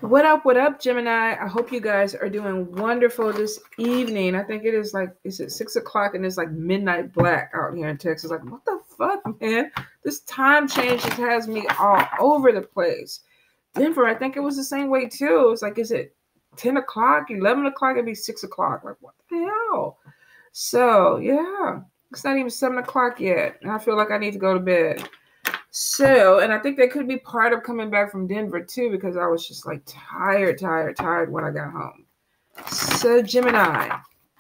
What up, Gemini? I hope you guys are doing wonderful this evening. I think it is like, is it 6 o'clock and it's like midnight black out here in Texas? Like, what the fuck, man? This time change just has me all over the place. Denver, I think it was the same way too. It's like, is it 10 o'clock, 11 o'clock? It'd be 6 o'clock. Like, what the hell? So, yeah, it's not even 7 o'clock yet. And I feel like I need to go to bed. So, and I think that could be part of coming back from Denver too, because I was just like tired when I got home. So, Gemini,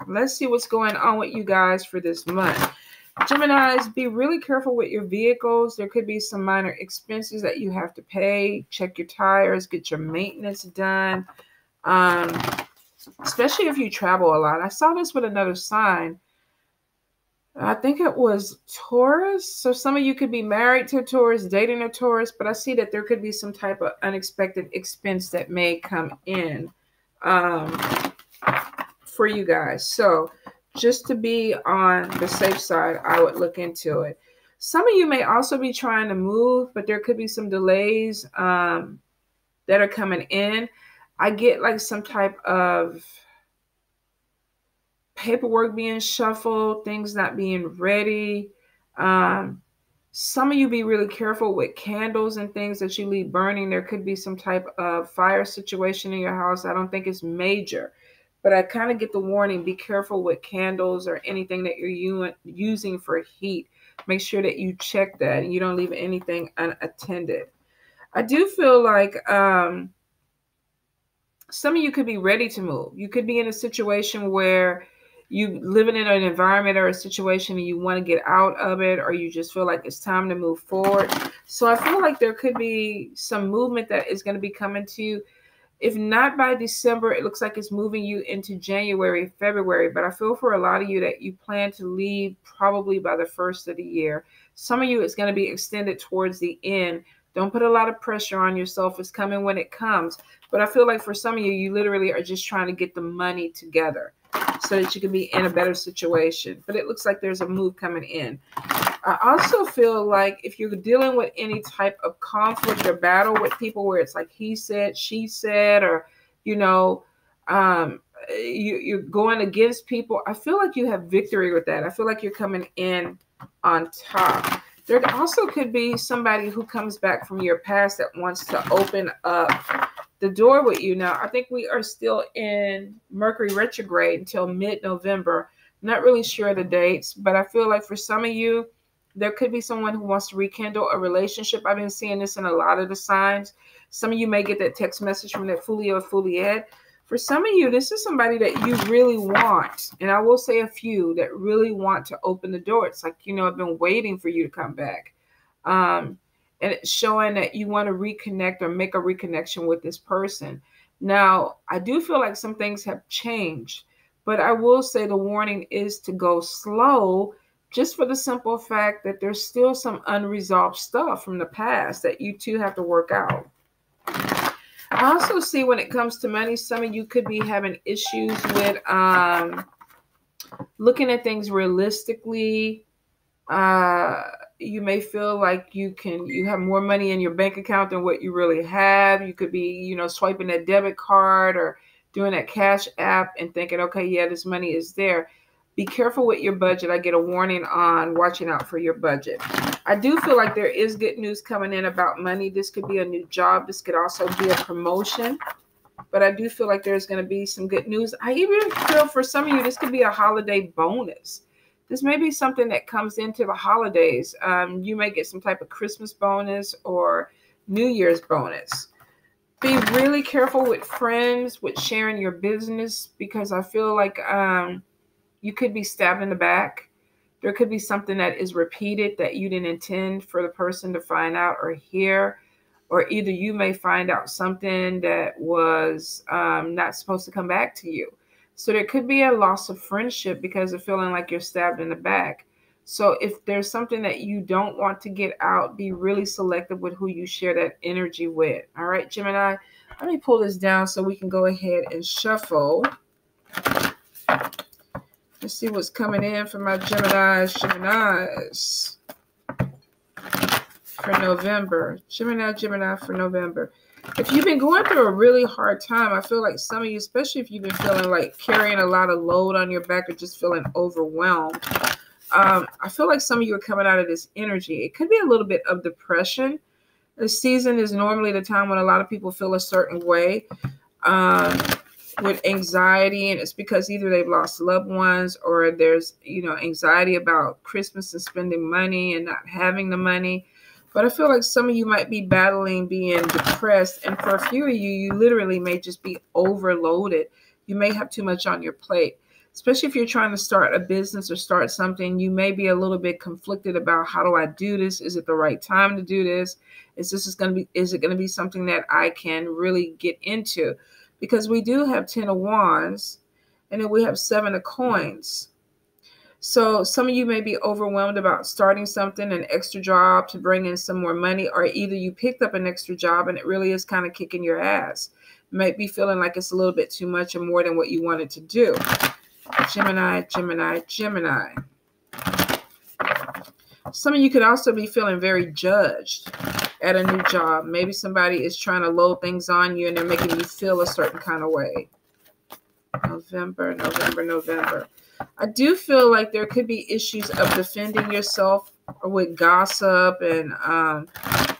let's see what's going on with you guys for this month. Geminis, be really careful with your vehicles. There could be some minor expenses that you have to pay. Check your tires, get your maintenance done. Especially if you travel a lot. I saw this with another sign. I think it was Taurus. So some of you could be married to a Taurus, dating a Taurus, but I see that there could be some type of unexpected expense that may come in for you guys. So just to be on the safe side, I would look into it. Some of you may also be trying to move, but there could be some delays that are coming in. I get like some type of paperwork being shuffled, things not being ready. Some of you be really careful with candles and things that you leave burning. There could be some type of fire situation in your house. I don't think it's major, but I kind of get the warning, be careful with candles or anything that you're using for heat. Make sure that you check that and you don't leave anything unattended. I do feel like some of you could be ready to move. You could be in a situation where you living in an environment or a situation and you want to get out of it, or you just feel like it's time to move forward. So I feel like there could be some movement that is going to be coming to you. If not by December, it looks like it's moving you into January, February. But I feel for a lot of you that you plan to leave probably by the first of the year. Some of you, it's going to be extended towards the end. Don't put a lot of pressure on yourself. It's coming when it comes. But I feel like for some of you, you literally are just trying to get the money together so that you can be in a better situation. But it looks like there's a move coming in. I also feel like if you're dealing with any type of conflict or battle with people where it's like he said, she said, or, you're going against people, I feel like you have victory with that. I feel like you're coming in on top. There also could be somebody who comes back from your past that wants to open up the door with you. Now, I think we are still in Mercury retrograde until mid-November. Not really sure the dates, but I feel like for some of you, there could be someone who wants to rekindle a relationship. I've been seeing this in a lot of the signs. Some of you may get that text message from that Fully or Fulliette. For some of you, this is somebody that you really want. And I will say a few that really want to open the door. It's like, I've been waiting for you to come back. And it's showing that you want to reconnect or make a reconnection with this person. Now, I do feel like some things have changed, but I will say the warning is to go slow, just for the simple fact that there's still some unresolved stuff from the past that you two have to work out. I also see when it comes to money, some of you could be having issues with looking at things realistically. You may feel like you have more money in your bank account than what you really have. You could be, swiping that debit card or doing that Cash App and thinking, okay, yeah, this money is there. Be careful with your budget. I get a warning on watching out for your budget. I do feel like there is good news coming in about money. This could be a new job. This could also be a promotion. But I do feel like there's going to be some good news. I even feel for some of you, this could be a holiday bonus. This may be something that comes into the holidays. You may get some type of Christmas bonus or New Year's bonus. Be really careful with friends, with sharing your business, because I feel like you could be stabbed in the back. There could be something that is repeated that you didn't intend for the person to find out or hear, or either you may find out something that was not supposed to come back to you. So there could be a loss of friendship because of feeling like you're stabbed in the back. So if there's something that you don't want to get out, be really selective with who you share that energy with. All right, Gemini, let me pull this down so we can go ahead and shuffle. Let's see what's coming in for my Geminis. for November. Gemini for November. If you've been going through a really hard time, I feel like some of you, especially if you've been feeling like carrying a lot of load on your back or just feeling overwhelmed, I feel like some of you are coming out of this energy. It could be a little bit of depression. This season is normally the time when a lot of people feel a certain way with anxiety, and it's because either they've lost loved ones or there's, anxiety about Christmas and spending money and not having the money. But I feel like some of you might be battling being depressed, and for a few of you, you literally may just be overloaded. You may have too much on your plate. Especially if you're trying to start a business or start something, you may be a little bit conflicted about, how do I do this? Is it the right time to do this? Is it going to be something that I can really get into? Because we do have 10 of Wands, and then we have 7 of Coins. So some of you may be overwhelmed about starting something, an extra job to bring in some more money, or either you picked up an extra job and it really is kind of kicking your ass. You might be feeling like it's a little bit too much or more than what you wanted to do. Gemini. Some of you could also be feeling very judged at a new job. Maybe somebody is trying to load things on you and they're making you feel a certain kind of way. November. I do feel like there could be issues of defending yourself or with gossip and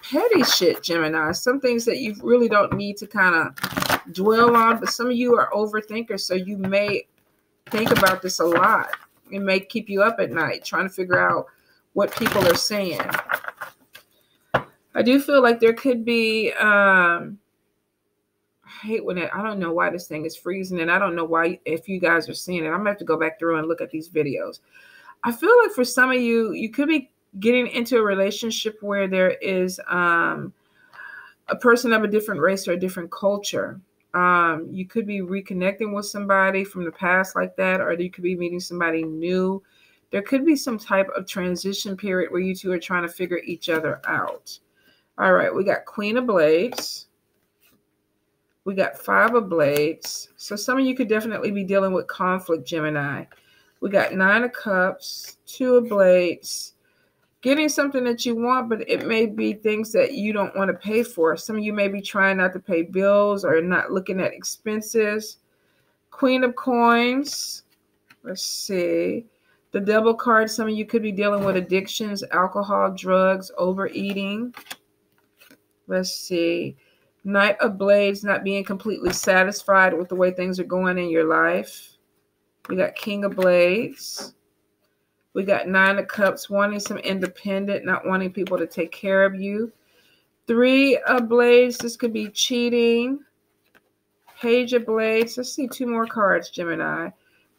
petty shit, Gemini. Some things that you really don't need to kind of dwell on, but some of you are overthinkers, so you may think about this a lot. It may keep you up at night trying to figure out what people are saying. I do feel like there could be, I hate when I don't know why this thing is freezing, and I don't know why, if you guys are seeing it. I'm going to have to go back through and look at these videos. I feel like for some of you, you could be getting into a relationship where there is a person of a different race or a different culture. You could be reconnecting with somebody from the past like that, or you could be meeting somebody new. There could be some type of transition period where you two are trying to figure each other out. All right, we got Queen of Blades. We got 5 of Blades. So some of you could definitely be dealing with conflict, Gemini. We got 9 of Cups, 2 of Blades. Getting something that you want, but it may be things that you don't want to pay for. Some of you may be trying not to pay bills or not looking at expenses. Queen of Coins. Let's see. The Devil card. Some of you could be dealing with addictions, alcohol, drugs, overeating. Let's see. Knight of Blades, not being completely satisfied with the way things are going in your life. We got King of Blades. We got 9 of Cups, wanting some independent, not wanting people to take care of you. 3 of Blades, this could be cheating. Page of Blades, let's see 2 more cards, Gemini.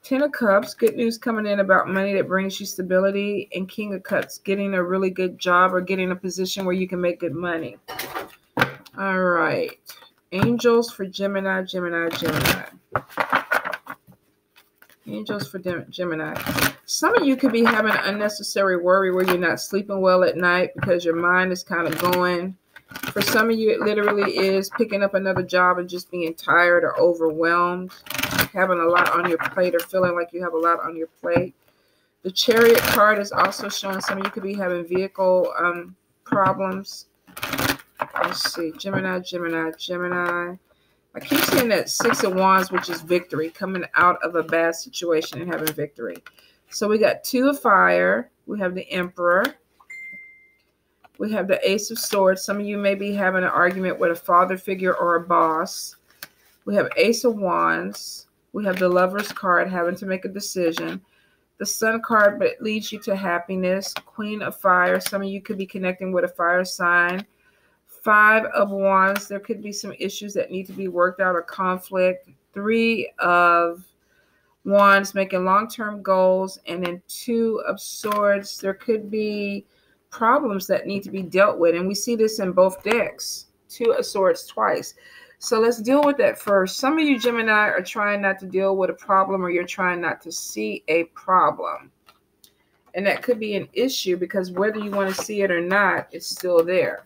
10 of Cups, good news coming in about money that brings you stability. And King of Cups, getting a really good job or getting a position where you can make good money. All right. Angels for Gemini. Angels for Gemini. Some of you could be having unnecessary worry where you're not sleeping well at night because your mind is kind of going. For some of you, it literally is picking up another job and just being tired or overwhelmed, having a lot on your plate or feeling like you have a lot on your plate. The Chariot card is also showing some of you could be having vehicle problems. Let's see. Gemini. I keep seeing that 6 of Wands, which is victory, coming out of a bad situation and having victory. So we got 2 of Fire. We have the Emperor. We have the Ace of Swords. Some of you may be having an argument with a father figure or a boss. We have Ace of Wands. We have the Lover's card, having to make a decision. The Sun card, but it leads you to happiness. Queen of Fire. Some of you could be connecting with a fire sign. 5 of Wands, there could be some issues that need to be worked out or conflict. 3 of Wands, making long-term goals. And then 2 of Swords, there could be problems that need to be dealt with. And we see this in both decks. 2 of Swords twice. So let's deal with that first. Some of you Gemini are trying not to deal with a problem, or you're trying not to see a problem. And that could be an issue because whether you want to see it or not, it's still there.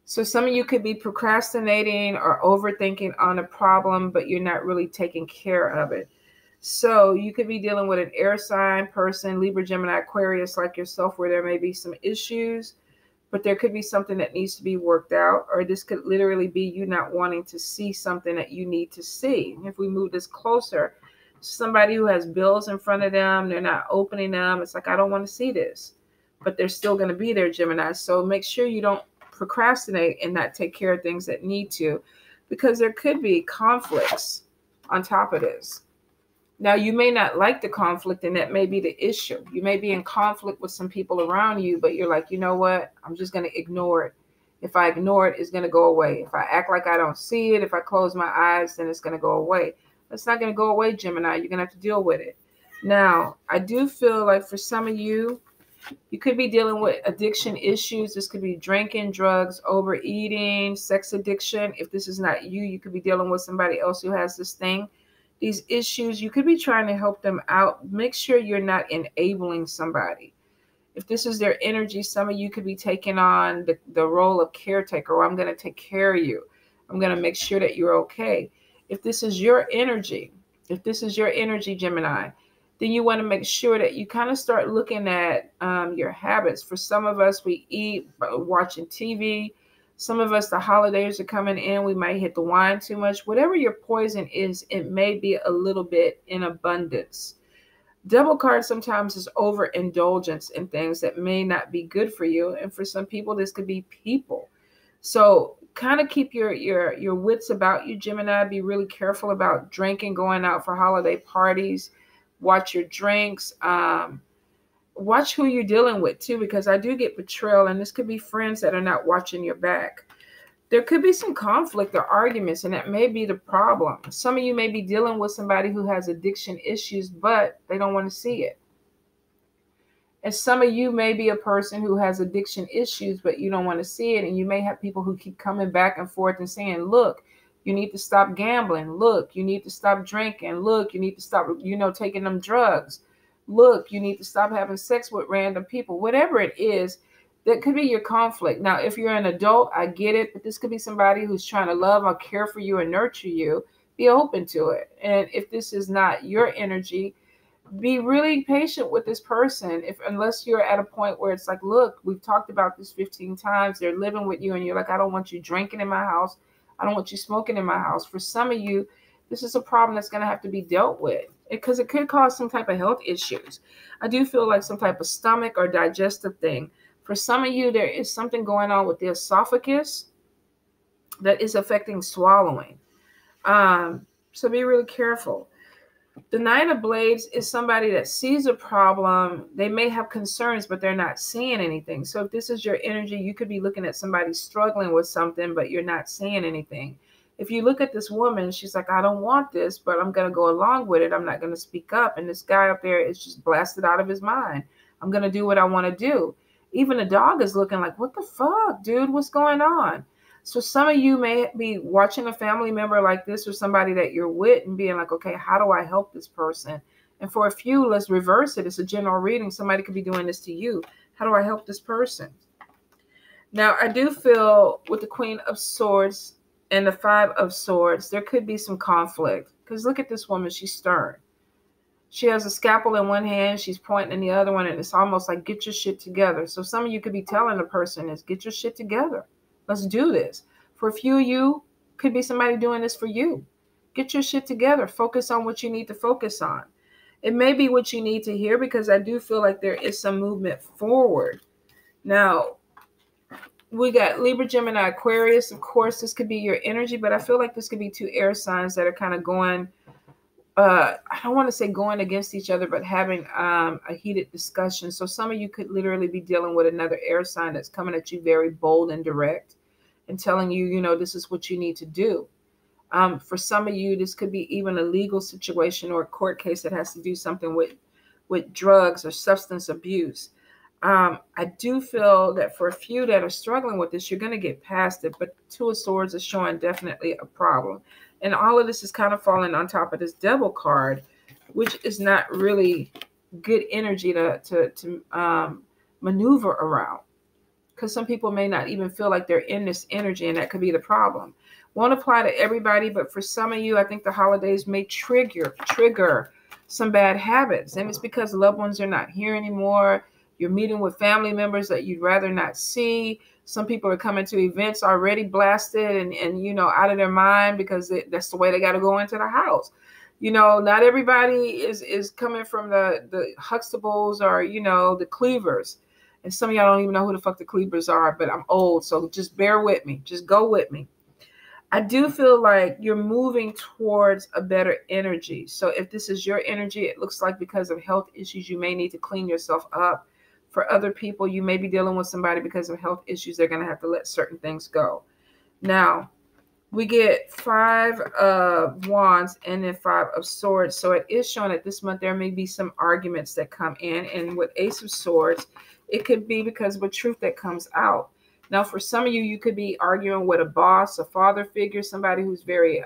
So some of you could be procrastinating or overthinking on a problem, but you're not really taking care of it. So you could be dealing with an air sign person, Libra, Gemini, Aquarius like yourself, where there may be some issues. but there could be something that needs to be worked out, or this could literally be you not wanting to see something that you need to see. If we move this closer, somebody who has bills in front of them, they're not opening them. It's like, I don't want to see this, but they're still going to be there, Gemini. So make sure you don't procrastinate and not take care of things that need to, because there could be conflicts on top of this. Now, you may not like the conflict, and that may be the issue. You may be in conflict with some people around you, but you're like, you know what? I'm just going to ignore it. If I ignore it, it's going to go away. If I act like I don't see it, if I close my eyes, then it's going to go away. It's not going to go away, Gemini. You're going to have to deal with it. Now, I do feel like for some of you, you could be dealing with addiction issues. This could be drinking, drugs, overeating, sex addiction. If this is not you, you could be dealing with somebody else who has this thing. These issues, you could be trying to help them out. Make sure you're not enabling somebody. If this is their energy, some of you could be taking on the role of caretaker, or I'm going to take care of you. I'm going to make sure that you're okay. If this is your energy, Gemini, then you want to make sure that you kind of start looking at your habits. For some of us, we eat by watching TV. Some of us, the holidays are coming in. We might hit the wine too much. Whatever your poison is, it may be a little bit in abundance. Devil card sometimes is overindulgence in things that may not be good for you. And for some people, this could be people. So kind of keep your wits about you, Gemini. Be really careful about drinking, going out for holiday parties. Watch your drinks. Watch who you're dealing with too, because I do get betrayal, and this could be friends that are not watching your back. There could be some conflict or arguments, and that may be the problem. Some of you may be dealing with somebody who has addiction issues, but they don't want to see it. And some of you may be a person who has addiction issues, but you don't want to see it. And you may have people who keep coming back and forth and saying, look, you need to stop gambling. Look, you need to stop drinking. Look, you need to stop, taking them drugs. Look, you need to stop having sex with random people. Whatever it is, that could be your conflict. Now, if you're an adult, I get it, but this could be somebody who's trying to love or care for you and nurture you. Be open to it. And if this is not your energy, be really patient with this person. Unless you're at a point where it's like, look, we've talked about this 15 times. They're living with you, and you're like, I don't want you drinking in my house. I don't want you smoking in my house. For some of you, this is a problem that's going to have to be dealt with, because it could cause some type of health issues. I do feel like some type of stomach or digestive thing. For some of you, there is something going on with the esophagus that is affecting swallowing. So be really careful. The Nine of Blades is somebody that sees a problem. They may have concerns, but they're not seeing anything. So if this is your energy, you could be looking at somebody struggling with something, but you're not seeing anything. If you look at this woman, she's like, I don't want this, but I'm going to go along with it. I'm not going to speak up. And this guy up there is just blasted out of his mind. I'm going to do what I want to do. Even the dog is looking like, what the fuck, dude? What's going on? So some of you may be watching a family member like this, or somebody that you're with, and being like, okay, how do I help this person? And for a few, let's reverse it. It's a general reading. Somebody could be doing this to you. How do I help this person? Now, I do feel with the Queen of Swords and the Five of Swords, there could be some conflict. Because look at this woman. She's stern. She has a scalpel in one hand. She's pointing in the other one. And it's almost like, get your shit together. So some of you could be telling the person is, get your shit together. Let's do this. For a few of you, could be somebody doing this for you. Get your shit together. Focus on what you need to focus on. It may be what you need to hear, because I do feel like there is some movement forward. Now, we got Libra, Gemini, Aquarius. Of course, this could be your energy, but I feel like this could be two air signs that are kind of going, I don't want to say going against each other, but having a heated discussion. So some of you could literally be dealing with another air sign that's coming at you very bold and direct and telling you, this is what you need to do. For some of you, this could be even a legal situation or a court case that has to do something with drugs or substance abuse. I do feel that for a few that are struggling with this, you're going to get past it. But Two of Swords is showing definitely a problem. And all of this is kind of falling on top of this Devil card, which is not really good energy to maneuver around. Because some people may not even feel like they're in this energy, and that could be the problem. Won't apply to everybody, but for some of you, I think the holidays may trigger some bad habits. And it's because loved ones are not here anymore. You're meeting with family members that you'd rather not see. Some people are coming to events already blasted and out of their mind because that's the way they got to go into the house. Not everybody is coming from the Huxtables or, the Cleavers. And some of y'all don't even know who the fuck the Cleavers are, but I'm old, so just bear with me. Just go with me. I do feel like you're moving towards a better energy. So if this is your energy, it looks like because of health issues, you may need to clean yourself up. For other people, you may be dealing with somebody because of health issues. They're going to have to let certain things go. Now, we get 5 of Wands and then 5 of Swords. So it is showing that this month there may be some arguments that come in. And with Ace of Swords, it could be because of a truth that comes out. Now, for some of you, you could be arguing with a boss, a father figure, somebody who's very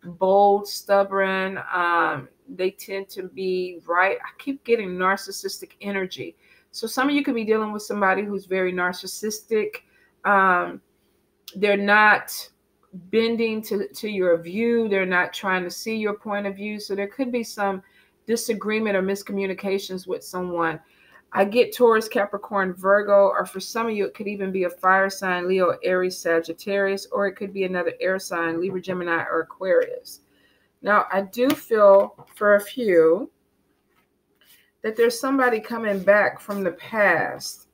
bold, stubborn. They tend to be right. I keep getting narcissistic energy. So some of you could be dealing with somebody who's very narcissistic. They're not bending to your view. They're not trying to see your point of view. So there could be some disagreement or miscommunications with someone. I get Taurus, Capricorn, Virgo, or for some of you, it could even be a fire sign, Leo, Aries, Sagittarius, or it could be another air sign, Libra, Gemini, or Aquarius. Now, I do feel for a few that there's somebody coming back from the past.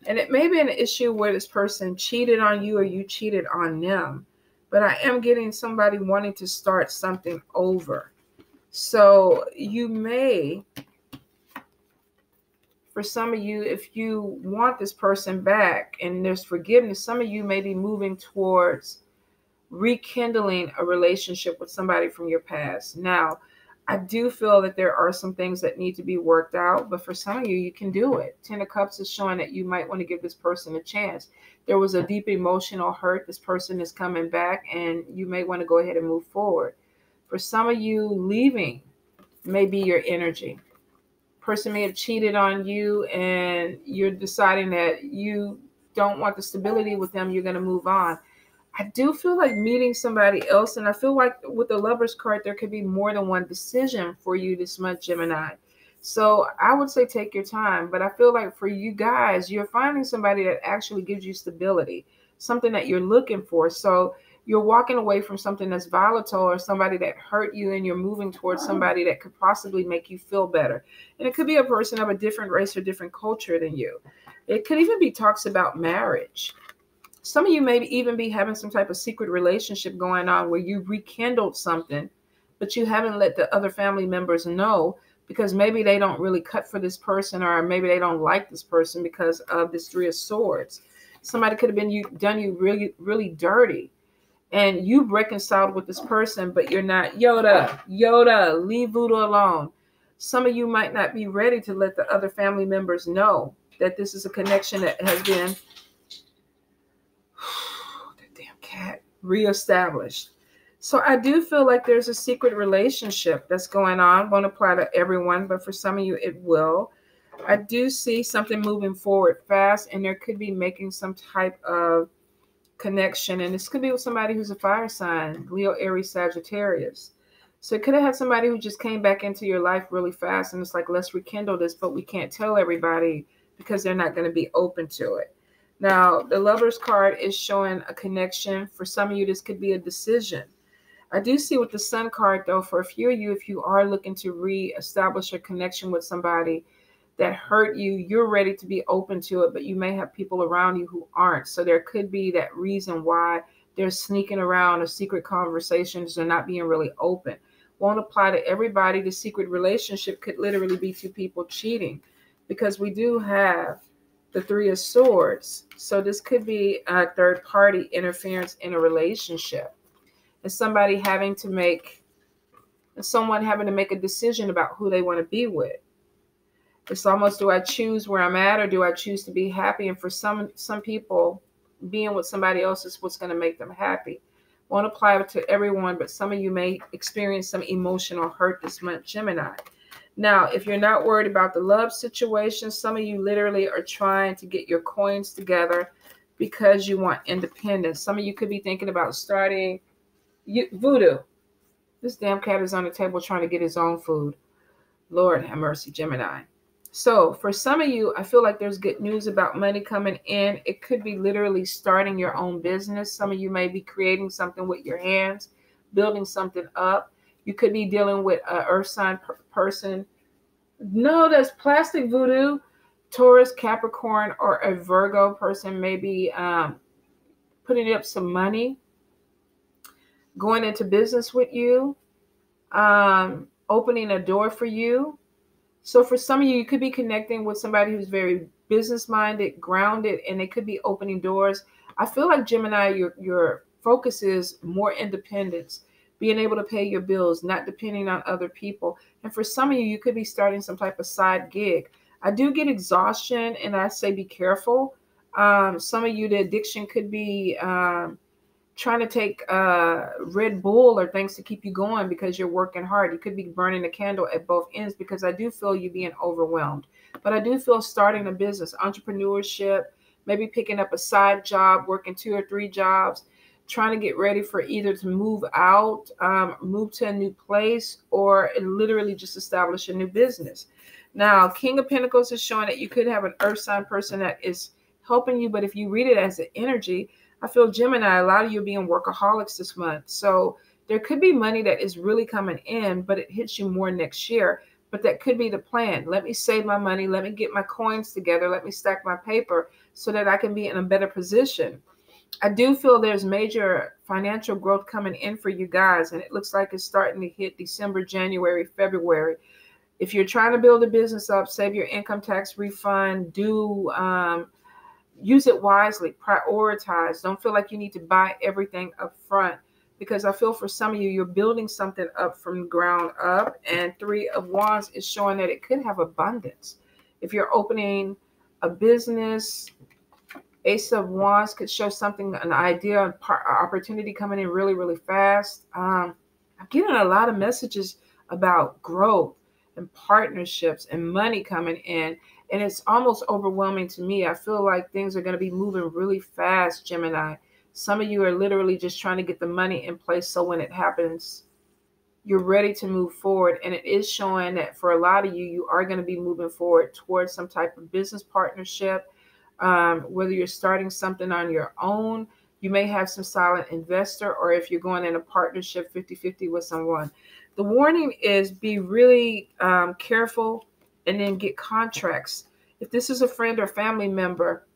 And it may be an issue where this person cheated on you or you cheated on them. But I am getting somebody wanting to start something over. So you may, for some of you, if you want this person back and there's forgiveness, some of you may be moving towards rekindling a relationship with somebody from your past. Now, I do feel that there are some things that need to be worked out, but for some of you, you can do it. 10 of Cups is showing that you might want to give this person a chance. There was a deep emotional hurt. This person is coming back, and you may want to go ahead and move forward. For some of you, leaving may be your energy. Person may have cheated on you, and you're deciding that you don't want the stability with them. You're going to move on. I do feel like meeting somebody else, and I feel like with the Lovers card, there could be more than one decision for you this month, Gemini. So I would say take your time, but I feel like for you guys, you're finding somebody that actually gives you stability, something that you're looking for. So you're walking away from something that's volatile or somebody that hurt you, and you're moving towards somebody that could possibly make you feel better. And it could be a person of a different race or different culture than you. It could even be talks about marriage. Some of you may even be having some type of secret relationship going on where you rekindled something, but you haven't let the other family members know because maybe they don't really cut for this person, or maybe they don't like this person because of this 3 of Swords. Somebody could have been done you really, really dirty, and you've reconciled with this person, but you're not. Yoda, leave voodoo alone. Some of you might not be ready to let the other family members know that this is a connection that has been reestablished. So I do feel like there's a secret relationship that's going on. Won't apply to everyone, but for some of you it will. I do see something moving forward fast, and there could be making some type of connection, and this could be with somebody who's a fire sign, Leo, Aries, Sagittarius. So it could have had somebody who just came back into your life really fast, and it's like, let's rekindle this, but we can't tell everybody because they're not going to be open to it. Now, the Lovers card is showing a connection. For some of you, this could be a decision. I do see with the Sun card, though, for a few of you, if you are looking to reestablish a connection with somebody that hurt you, you're ready to be open to it, but you may have people around you who aren't. So there could be that reason why they're sneaking around, or secret conversations, or not being really open. Won't apply to everybody. The secret relationship could literally be 2 people cheating, because we do have the 3 of Swords. So this could be a third party interference in a relationship, and someone having to make a decision about who they want to be with. It's almost, do I choose where I'm at, or do I choose to be happy? And for some people, being with somebody else is what's going to make them happy. Won't apply to everyone, but some of you may experience some emotional hurt this month, Gemini. Now, if you're not worried about the love situation, some of you literally are trying to get your coins together because you want independence. Some of you could be thinking about starting voodoo. This damn cat is on the table trying to get his own food. Lord have mercy, Gemini. So for some of you, I feel like there's good news about money coming in. It could be literally starting your own business. Some of you may be creating something with your hands, building something up. You could be dealing with an earth sign person. No, that's plastic voodoo. Taurus, Capricorn, or a Virgo person may be putting up some money, going into business with you, opening a door for you. So for some of you, you could be connecting with somebody who's very business minded, grounded, and they could be opening doors. I feel like Gemini, your focus is more independence, being able to pay your bills, not depending on other people. And for some of you, you could be starting some type of side gig. I do get exhaustion, and I say be careful. Some of you, the addiction could be trying to take Red Bull or things to keep you going because you're working hard. You could be burning the candle at both ends, because I do feel you being overwhelmed. But I do feel starting a business, entrepreneurship, maybe picking up a side job, working 2 or 3 jobs, trying to get ready for either to move out, move to a new place, or literally just establish a new business. Now, King of Pentacles is showing that you could have an earth sign person that is helping you, but if you read it as an energy, I feel Gemini, a lot of you are being workaholics this month. So there could be money that is really coming in, but it hits you more next year. But that could be the plan. Let me save my money. Let me get my coins together. Let me stack my paper so that I can be in a better position. I do feel there's major financial growth coming in for you guys, and it looks like it's starting to hit December, January, February. If you're trying to build a business up, save your income tax refund, use it wisely, prioritize. Don't feel like you need to buy everything up front, because I feel for some of you, you're building something up from the ground up. And 3 of Wands is showing that it could have abundance. If you're opening a business, Ace of Wands could show something, an idea, an opportunity coming in really, really fast. I'm getting a lot of messages about growth and partnerships and money coming in. And it's almost overwhelming to me. I feel like things are going to be moving really fast, Gemini. Some of you are literally just trying to get the money in place so when it happens, you're ready to move forward. And it is showing that for a lot of you, you are going to be moving forward towards some type of business partnership. Whether you're starting something on your own, you may have some silent investor, or if you're going in a partnership 50-50 with someone. The warning is be really careful, and then get contracts. If this is a friend or family member,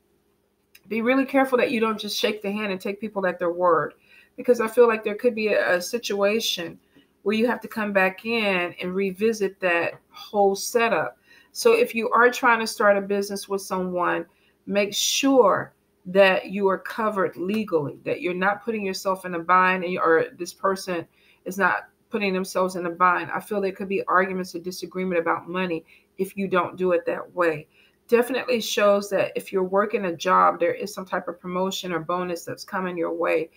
be really careful that you don't just shake the hand and take people at their word, because I feel like there could be a situation where you have to come back in and revisit that whole setup. So if you are trying to start a business with someone, make sure that you are covered legally, that you're not putting yourself in a bind, or this person is not putting themselves in a bind. I feel there could be arguments or disagreement about money if you don't do it that way. Definitely shows that if you're working a job, there is some type of promotion or bonus that's coming your way.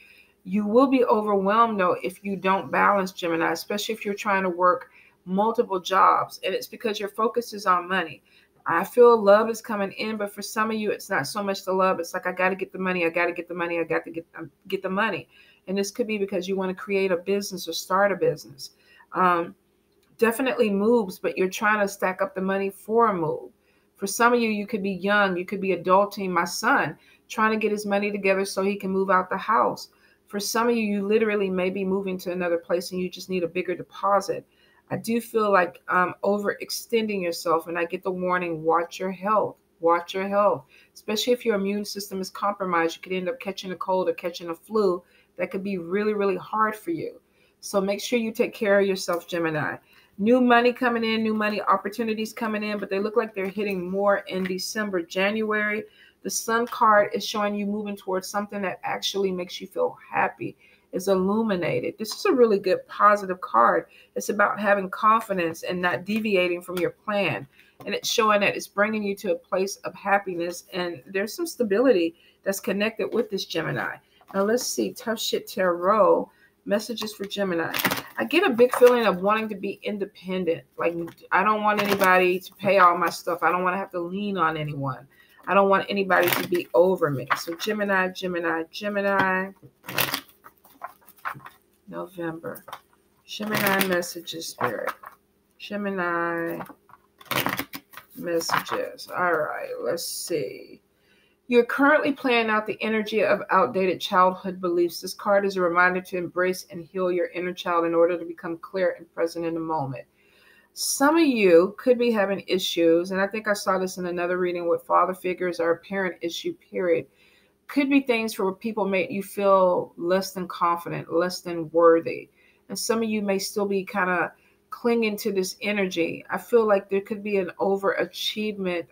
You will be overwhelmed, though, if you don't balance, Gemini, especially if you're trying to work multiple jobs, and it's because your focus is on money. I feel love is coming in, but for some of you, it's not so much the love. It's like, I got to get the money. I got to get the money. I got to get the money. And this could be because you want to create a business or start a business. Definitely moves, but you're trying to stack up the money for a move. For some of you, you could be young. You could be adulting. My son trying to get his money together so he can move out the house. For some of you, you literally may be moving to another place and you just need a bigger deposit. I do feel like overextending yourself, and I get the warning, watch your health. Watch your health, especially if your immune system is compromised. You could end up catching a cold or catching a flu. That could be really, really hard for you. So make sure you take care of yourself, Gemini. New money coming in, new money opportunities coming in, but they look like they're hitting more in December, January. The Sun card is showing you moving towards something that actually makes you feel happy, is illuminated. This is a really good positive card. It's about having confidence and not deviating from your plan. And it's showing that it's bringing you to a place of happiness, and there's some stability that's connected with this, Gemini. Now let's see, Tough Shit Tarot, messages for Gemini. I get a big feeling of wanting to be independent. Like, I don't want anybody to pay all my stuff. I don't want to have to lean on anyone. I don't want anybody to be over me. So Gemini, Gemini, Gemini. November. Gemini messages, Spirit. Gemini. messages. All right, let's see. You're currently playing out the energy of outdated childhood beliefs. This card is a reminder to embrace and heal your inner child in order to become clear and present in the moment. Some of you could be having issues, and I think I saw this in another reading with father figures or a parent issue, period. Could be things where people make you feel less than confident, less than worthy. And some of you may still be kind of clinging to this energy. I feel like there could be an overachievement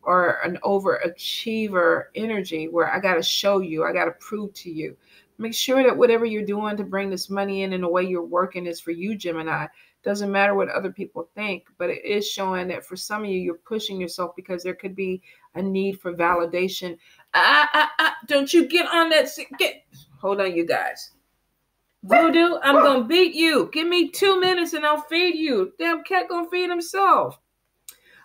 or an overachiever energy where I got to show you, I got to prove to you. Make sure that whatever you're doing to bring this money in and the way you're working is for you, Gemini. Doesn't matter what other people think, but it is showing that for some of you, you're pushing yourself because there could be a need for validation. Don't you get on that. Hold on, you guys. Voodoo, I'm going to beat you. Give me 2 minutes and I'll feed you. Damn cat going to feed himself.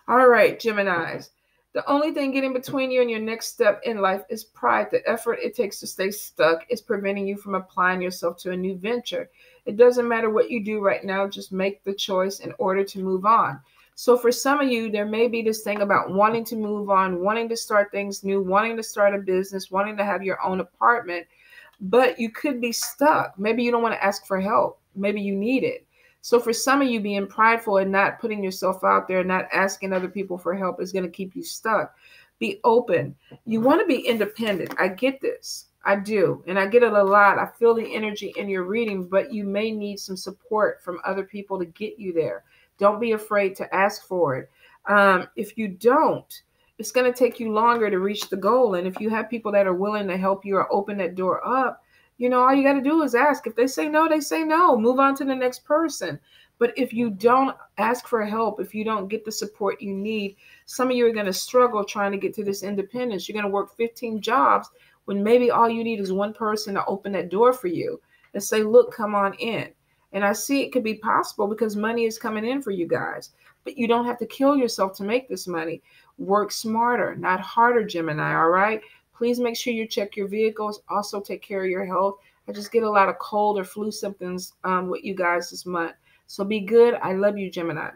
All right, Geminis. The only thing getting between you and your next step in life is pride. The effort it takes to stay stuck is preventing you from applying yourself to a new venture. It doesn't matter what you do right now. Just make the choice in order to move on. So for some of you, there may be this thing about wanting to move on, wanting to start things new, wanting to start a business, wanting to have your own apartment, but you could be stuck. Maybe you don't want to ask for help. Maybe you need it. So for some of you, being prideful and not putting yourself out there, not asking other people for help is going to keep you stuck. Be open. You want to be independent. I get this. I do. And I get it a lot. I feel the energy in your reading, but you may need some support from other people to get you there. Don't be afraid to ask for it. If you don't, it's going to take you longer to reach the goal. And if you have people that are willing to help you or open that door up, all you got to do is ask. If they say no, they say no. Move on to the next person. But if you don't ask for help, if you don't get the support you need, some of you are going to struggle trying to get to this independence. You're going to work 15 jobs when maybe all you need is one person to open that door for you and say, look, come on in. And I see it could be possible because money is coming in for you guys. But you don't have to kill yourself to make this money. Work smarter, not harder, Gemini, all right? Please make sure you check your vehicles. Also take care of your health. I just get a lot of cold or flu symptoms with you guys this month. So be good. I love you, Gemini.